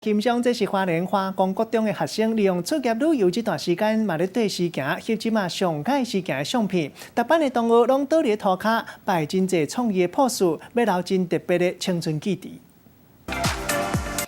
欣赏这是花莲花公国中的学生利用出业旅游这段时间，嘛咧对事件翕即嘛上届事件的相片。逐班的同学拢倒伫涂骹摆真侪创意的 pose， 要留真特别的青春记忆。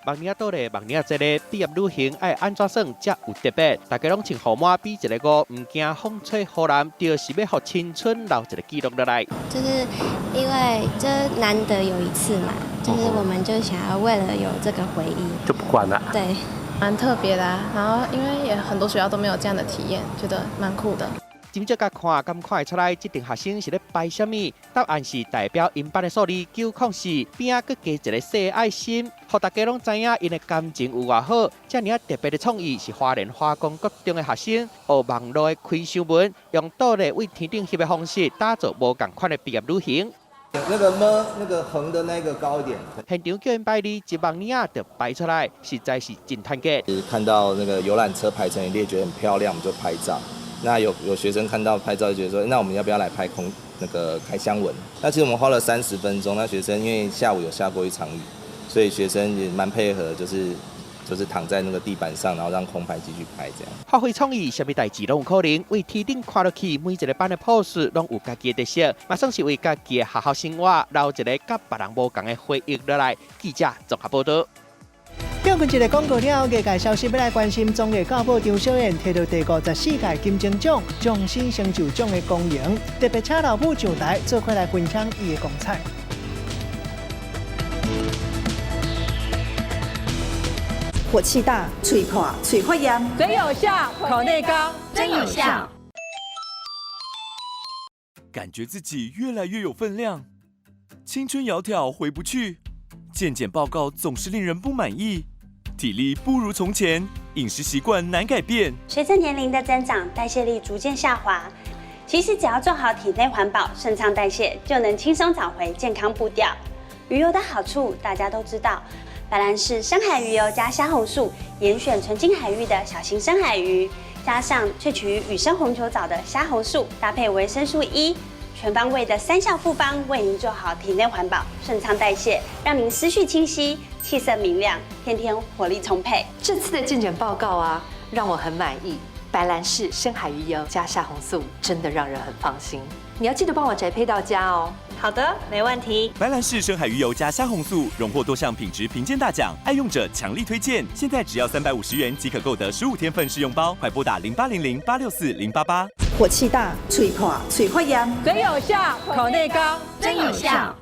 梦年到咧，梦年这个毕业旅行爱安怎算才有特别？大家拢穿好满，比一个五，唔惊风吹雨淋，就是要互青春留一个记录落来。就是因为这难得有一次嘛，就是我们就想要为了有这个回忆，就不管了。对，蛮特别的啊。然后因为也很多学校都没有这样的体验，觉得蛮酷的。真正甲看，敢看会出来，这群学生是咧摆什么？答案是代表因班的数字904，边仔佮加一个小爱心，互大家拢知影因的感情有偌好。这尔特别的创意是花莲花公国中的学生学网络的开箱文，用倒咧为天顶翕的方式，打造无同款的毕业旅行。那个么，那个横的那个高一点。现场叫因摆哩，一望年就摆出来，实在是真摊价。看到那个游览车排成一列，觉得很漂亮，我们就拍照。那有学生看到拍照就觉得说，那我们要不要来拍那个开箱文？那其实我们花了30分钟。那学生因为下午有下过一场雨，所以学生也蛮配合，就是躺在那个地板上，然后让空拍继续拍这样。发挥创意，什么代志拢有可能。为天顶看落去，每一个班的 pose 拢有家己的特色，嘛算是为家己的学校生活留一个甲别人无同的回忆落来。记者综合报道。跳过一个广告了，业界消息要来关心综艺教母张小燕摕到第54届金钟奖终身成就奖的光荣，特别请老母上台做伙来分享伊的光彩。火气大，嘴破，嘴发炎，嘴有效，口内高，真有效。感觉自己越来越有分量，青春窈窕回不去，健检报告总是令人不满意，体力不如从前，饮食习惯难改变。随着年龄的增长，代谢力逐渐下滑。其实只要做好体内环保、顺畅代谢，就能轻松找回健康步调。鱼油的好处大家都知道。白兰氏深海鱼油加虾红素，严选纯净海域的小型深海鱼，加上萃取于雨生红球藻的虾红素，搭配维生素 E， 全方位的3效复方，为您做好体内环保、顺畅代谢，让您思绪清晰、气色明亮，天天活力充沛。这次的健检报告啊，让我很满意。白兰氏深海鱼油加虾红素，真的让人很放心。你要记得帮我宅配到家哦。好的，没问题。白兰氏深海鱼油加虾红素荣获多项品质评鉴大奖，爱用者强力推荐。现在只要350元即可购得15天份试用包，快拨打0800-864-088。火气大，嘴破，嘴发炎，嘴有效，口内高，真有效。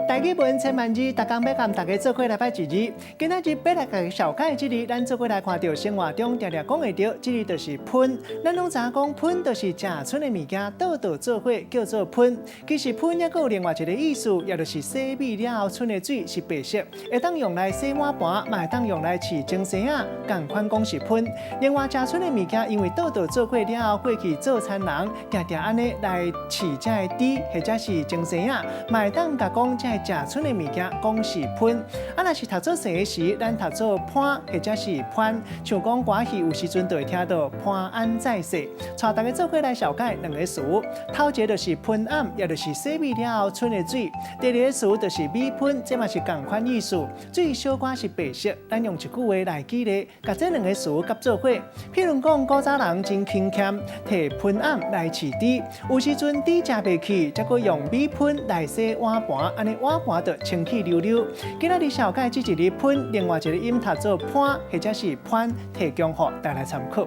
台语文千万字，大家要跟大家做伙来拜一日。今仔日要来甲小解这日，咱做伙来看到生活中常常讲会到，这日就是喷。咱拢知影讲喷，就是食剩的物件，倒做伙叫做喷。其实喷也有另外一个意思，也就是洗米了后剩的水是白色，会当用来洗碗盘，嘛会当用来饲蒸生啊，共款讲是喷。另外食剩的物件，因为倒做伙了后，过去做餐人常常安尼来饲这个猪，或者是蒸生啊，嘛会当甲讲这食剩的物件讲是喷，啊，若是读做生时，咱读做潘或者是潘，像讲歌戏有时阵就会听到潘安在世，带大家做伙来小解两个词。头一个就是喷暗，也就是洗米了后剩的水；第二个词就是米喷，这嘛是同款意思。水小可是白色，咱用一句话来举例，甲这两个词夹做伙。譬如讲，古早人真勤俭，摕喷暗来饲猪，有时阵猪食袂起，再搁用米喷来洗碗盘，安尼碗盘就清气溜溜。今仔日小解这一日喷，另外一个音读做潘或者是潘，提供予大家参考。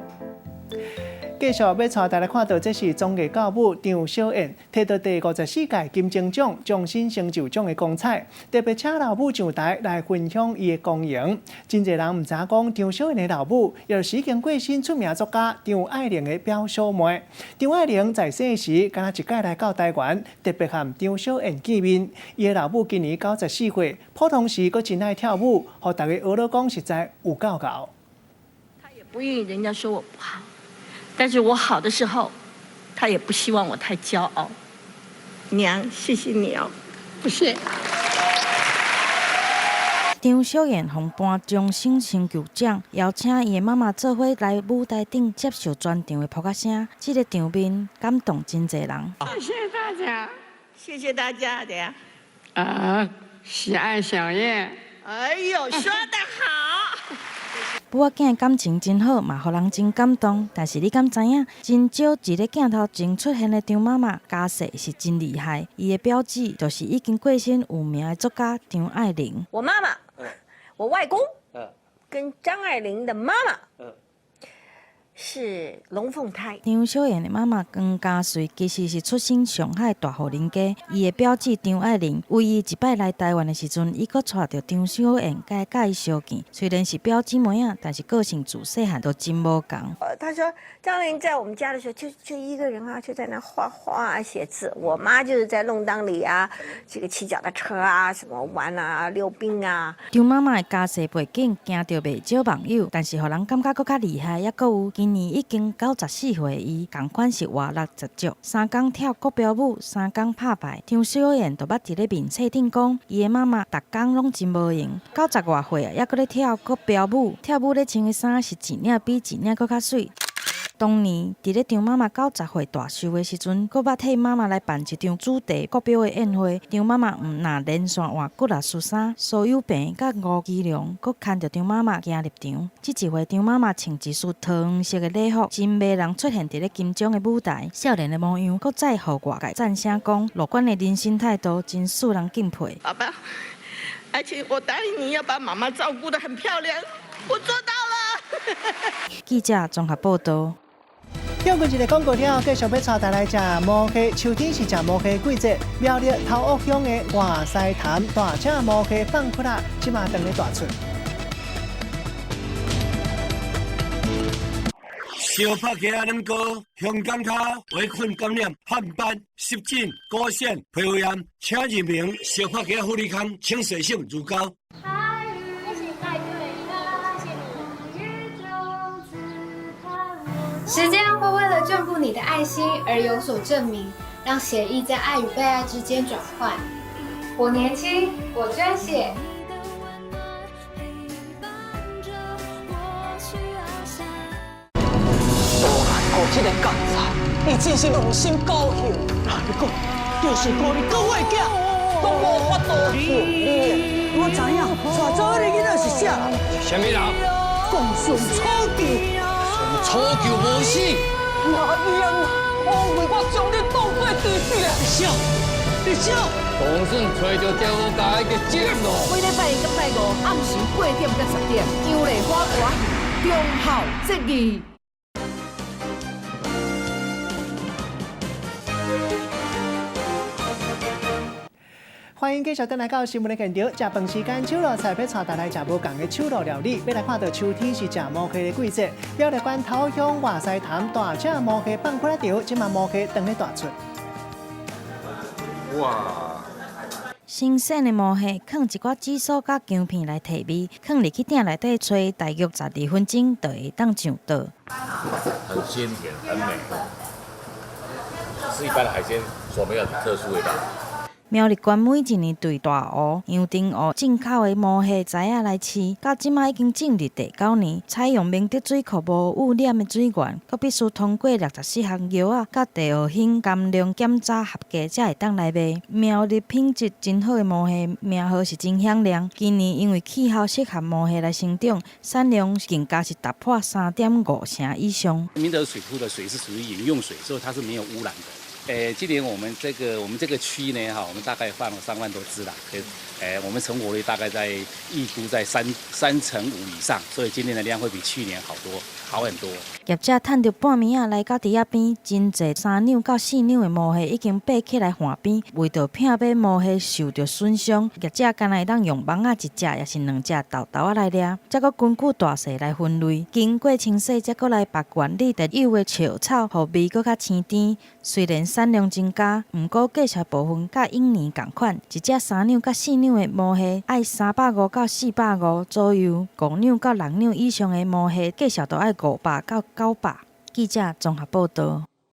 继续要带大家看到，这是综艺教母张小燕摕到第54届金钟奖终身成就奖的光彩，特别请老母上台来分享伊的光荣。真侪人唔知讲张小燕的老母，也就是已经过身出名作家张爱玲的表小妹。张爱玲在生时，敢若一届来到台湾，特别和张小燕见面。伊的老母今年94岁，普通时佫真爱跳舞，互大家学了讲实在有够高。他也不愿意人家说我不好。但是我好的时候，他也不希望我太骄傲。娘，谢谢你哦，不是。张小燕获颁终身成就奖，邀请伊的妈妈做伙来舞台顶接受专场的扑克声，这个场面感动真侪人。谢谢大家，谢谢大家的呀。喜爱小燕。哎呦，说得好！母仔囝的感情真好，嘛，互人真感动。但是你敢知影，真少一个镜头前出现的张妈妈家世是真厉害。伊的表姐就是已经过身有名的作家张爱玲。我妈妈，我外公，跟张爱玲的妈妈，是龙凤胎。张小燕的妈妈江家穗其实是出身上海大户人家，伊的表姐张爱玲为伊一摆来台湾的时阵，伊佫带着张小燕甲伊相见。虽然是表姐妹啊，但是个性自细汉都真无共。他说张爱玲在我们家的时候就一个人啊，就在那画画啊、写字。我妈就是在弄堂里啊，这个骑脚踏车啊，什么玩啊、溜冰啊。张妈妈的家世背景，惊到袂少网友，但是互人感觉佫较厉害，抑佫有今年已经94岁的伊，同款是活60足，3工跳国标舞，3工拍牌。张小燕就捌伫咧面册顶讲，伊的妈妈逐工拢真无闲，90外岁啊，抑佫咧跳国标舞，跳舞咧穿的衫是一领比一领佫较水。当年伫咧张妈妈90岁大寿的时阵，佫捌替妈妈来办一场主题国标的宴会。张妈妈毋但连续换骨力恤衫，所有病甲吴奇隆佫牵着张妈妈行入场。这一回张妈妈穿一束桃黄色的礼服，真迷人出现伫咧金钟的舞台。少年的模样，佫再互外界赞声讲，乐观的人生态度真使人敬佩。爸爸，而且我答应你要把妈妈照顾得很漂亮，我做到了。记者综合报道。中国一个广告了，继续要带大家来食毛蟹。秋天是食毛蟹季节，苗栗头屋乡的外西潭大只毛蟹放窟啦，即马等咧大出。小拍鸡啊，能够香港脚围困感染、汗斑、湿疹、高癣、皮肤炎，请入名小拍鸡护理康清水性乳膏。时间会为了眷顾你的爱心而有所证明，让血液在爱与被爱之间转换。我年轻，我捐血。这个刚才，伊真是良心高兴。你讲，就是讲你各位囝，都无法度救你。我知影，带走那个囡仔是啥人？什么人？公孙楚救。楚救无死。阿娘，我为我将你当作弟弟啊！你笑。公孙找到钓鱼家个证咯。每礼拜一到拜五暗时8点到10点，杨丽花歌忠孝节义。欢迎继续登来到新闻的现场，食饭时间，手路菜要带大家来食无共的手路料理，要来看到秋天是食毛蟹的季节。苗栗县头乡外西潭大只毛蟹放窟啦场，即马毛蟹等咧大出。哇！新鲜的毛蟹，放一寡紫苏甲姜片来提味，放入去鼎内底吹大约12分钟，就会当上桌。很鲜甜，很美，是一般的海鲜所没有的特殊味道。苗栗县每一年对大湖、杨澄湖进口的毛蟹仔仔来饲，到即马已经进入第9年。采用明德水库无污染的水源，佮必须通过64项药啊，甲第2型甘量检查合格，才会当来卖。苗栗品质真好的毛蟹名号是真响亮。今年因为气候适合毛蟹来生长，产量更加是突破3.5成以上。明德水库的水是属于饮用水，所以它是没有污染的。今年我们这个区呢，我们大概放了3万多只啦，我们成活率大概预估在3成5以上，所以今年的量会比去年好很多。业者趁着半暝啊，来到池仔边，真侪3两到4两的毛蟹已经爬起来岸边，为着避免毛蟹受到损伤，业者干会当用网仔1只，也是2只豆豆仔来抓，再搁根据大小来分类，经过清洗，再搁来把原理特有的笑草，互味搁较鲜甜。虽然产量增加，毋过计数部分甲往年同款，一只3两到4两的毛蟹爱350到450左右，5两到6两以上的毛蟹计数都爱500到900。记者综合报道。